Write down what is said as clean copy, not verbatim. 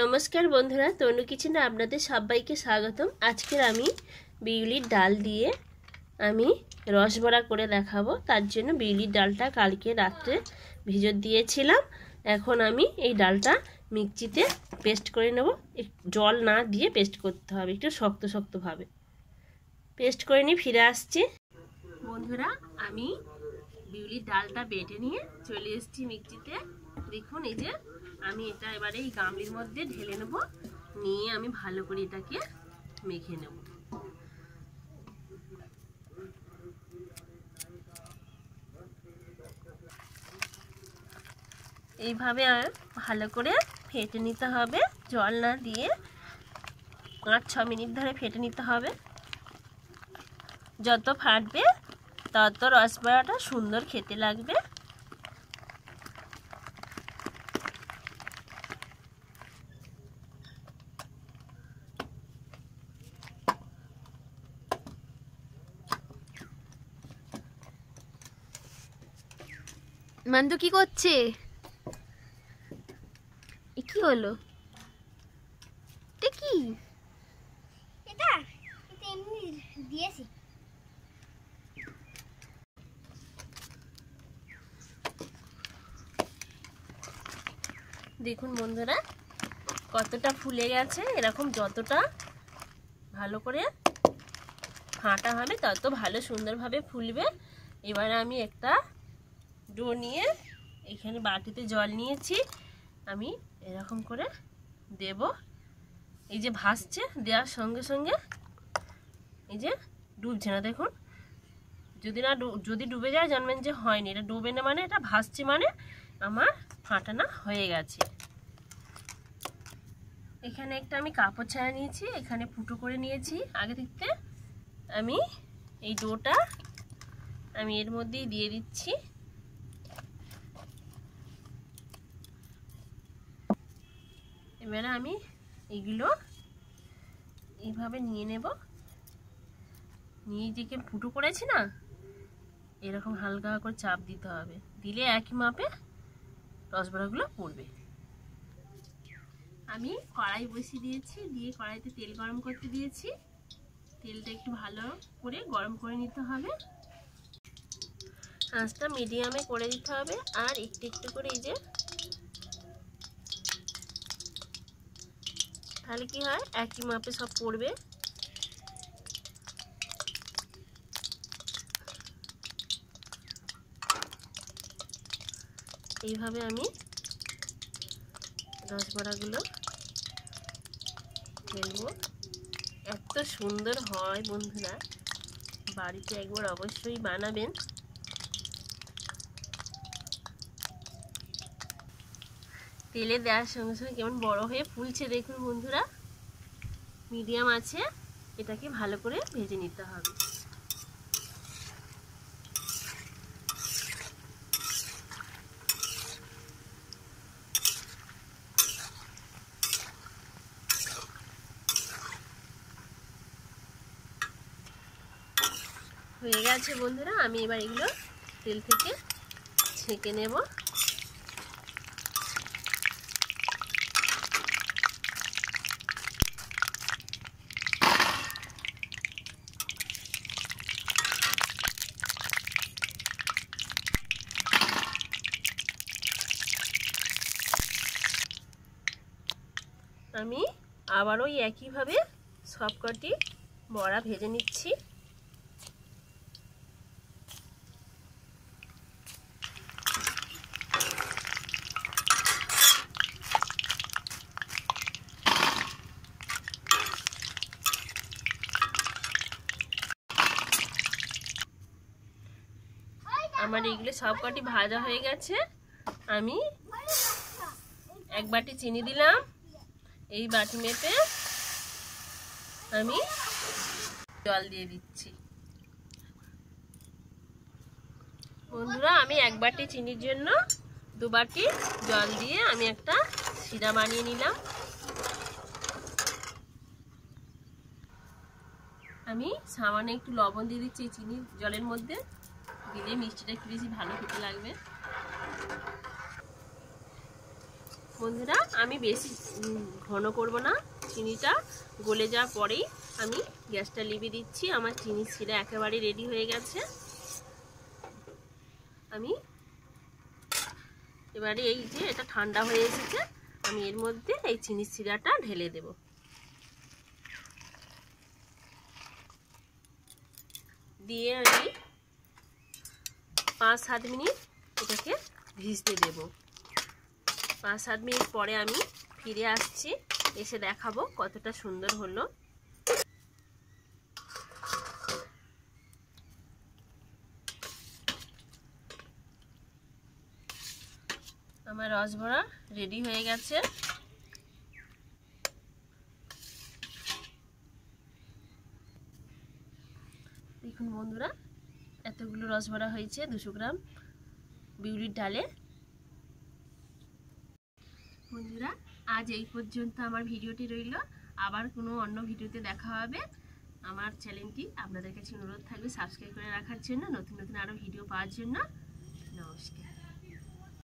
নমস্কার বন্ধুরা, তনু কিচেনে আপনাদের সবাইকে স্বাগতম। আজকের আমি বিউলির ডাল দিয়ে আমি রসবড়া করে দেখাবো। তার জন্য বিউলির ডালটা কালকে রাত্রে ভিজে দিয়েছিলাম। এখন আমি এই ডালটা মিক্সিতে পেস্ট করে নেব। জল না দিয়ে পেস্ট করতে হবে, একটু শক্ত শক্তভাবে পেস্ট করে নিয়ে ফিরে আসছি। বন্ধুরা, আমি বিউলির ডালটা বেটে নিয়ে চলে এসেছি মিক্সিতে। দেখুন, এই যে আমি এটা এবারে এই গামলির মধ্যে ঢেলে নেব, নিয়ে আমি ভালো করে এটাকে মেখে নেব। এইভাবে ভালো করে ফেটে নিতে হবে, জল না দিয়ে 5-6 মিনিট ধরে ফেটে নিতে হবে। যত ফাটবে তত রসবড়াটা সুন্দর খেতে লাগবে। মান্দু কি করছে? কি হলো? কি এটা এমনি দিয়েছি। দেখুন বন্ধুরা, কতটা ফুলে গেছে। এরকম যতটা ভালো করে ফাটা হবে তত ভালো সুন্দরভাবে ফুলবে। এবার আমি একটা ডো নিয়ে এখানে বাটিতে জল নিয়েছি, আমি এরকম করে দেব। এই যে ভাসছে, দেওয়ার সঙ্গে সঙ্গে এই যে ডুবছে না। দেখুন, যদি ডুবে যায় জানবেন যে হয়নি। এটা ডুবে না মানে, এটা ভাসছে মানে আমার ফাটানো হয়ে গেছে। এখানে একটা আমি কাপড় ছাড়া নিয়েছি, এখানে ফুটো করে নিয়েছি আগে থেকে। আমি এই ডোটা আমি এর মধ্যেই দিয়ে দিচ্ছি। এবারে আমি এগুলো এইভাবে নিয়ে নেব, নিয়ে যে ফুটো করেছি না, এরকম হালকা করে চাপ দিতে হবে, দিলে একই মাপে রসবড়াগুলো পড়বে। আমি কড়াই বসিয়ে দিয়েছি, দিয়ে কড়াইতে তেল গরম করতে দিয়েছি। তেলটা একটু ভালো করে গরম করে নিতে হবে, আঁচটা মিডিয়ামে করে দিতে হবে। আর একটু একটু করে এই যে, তাহলে কি হয়, একই মাপে সব পড়বে। এইভাবে আমি রসবড়াগুলো ফেলবো। এত সুন্দর হয় বন্ধুরা, বাড়িতে একবার অবশ্যই বানাবেন। তেলে দেওয়ার সঙ্গে সঙ্গে কেমন বড় হয়ে ফুলছে দেখুন বন্ধুরা। মিডিয়াম আছে, এটাকে ভালো করে ভেজে নিতে হবে। হয়ে গেছে বন্ধুরা, আমি এবার এগুলো তেল থেকে ছেঁকে নেব। আমি আবারও একইভাবে সবকটি বড়া ভেজে নিচ্ছি। আমার এগুলো সবকটি ভাজা হয়ে গেছে। আমি এক বাটি চিনি দিলাম, এই বাটি মেপে আমি জল দিয়ে দিচ্ছি। বন্ধুরা, আমি এক বাটি চিনির জন্য 2 বাটি জল দিয়ে আমি একটা শিরা বানিয়ে নিলাম। আমি সামান্য একটু লবণ দিয়ে দিচ্ছি চিনির জলের মধ্যে, দিলে মিষ্টিটা একটু বেশি ভালো খেতে লাগবে। বন্ধুরা আমি বেশি ঘন করব না, চিনিটা গলে যাওয়ার পরেই আমি গ্যাসটা লিভিয়ে দিচ্ছি। আমার চিনি শিরা একেবারে রেডি হয়ে গেছে। আমি এবারে এই যে এটা ঠান্ডা হয়ে এসেছে, আমি এর মধ্যে এই চিনি শিরাটা ঢেলে দেব। দিয়ে আমি 5-7 মিনিট এটাকে ভিজতে দেব। 5-7 মিনিট পরে আমি ফিরে আসছি, এসে দেখাবো কতটা সুন্দর হলো। আমার রসবড়া রেডি হয়ে গেছে। দেখুন বন্ধুরা, এতগুলো রসবড়া হয়েছে 200 গ্রাম বিউলির ডালে। বন্ধুরা আজ এই পর্যন্ত আমার ভিডিওটি রইল, আবার কোনো অন্য ভিডিওতে দেখা হবে। আমার চ্যানেলটি আপনাদের কাছে অনুরোধ থাকবে সাবস্ক্রাইব করে রাখার জন্য, নতুন নতুন আরও ভিডিও পাওয়ার জন্য। নমস্কার।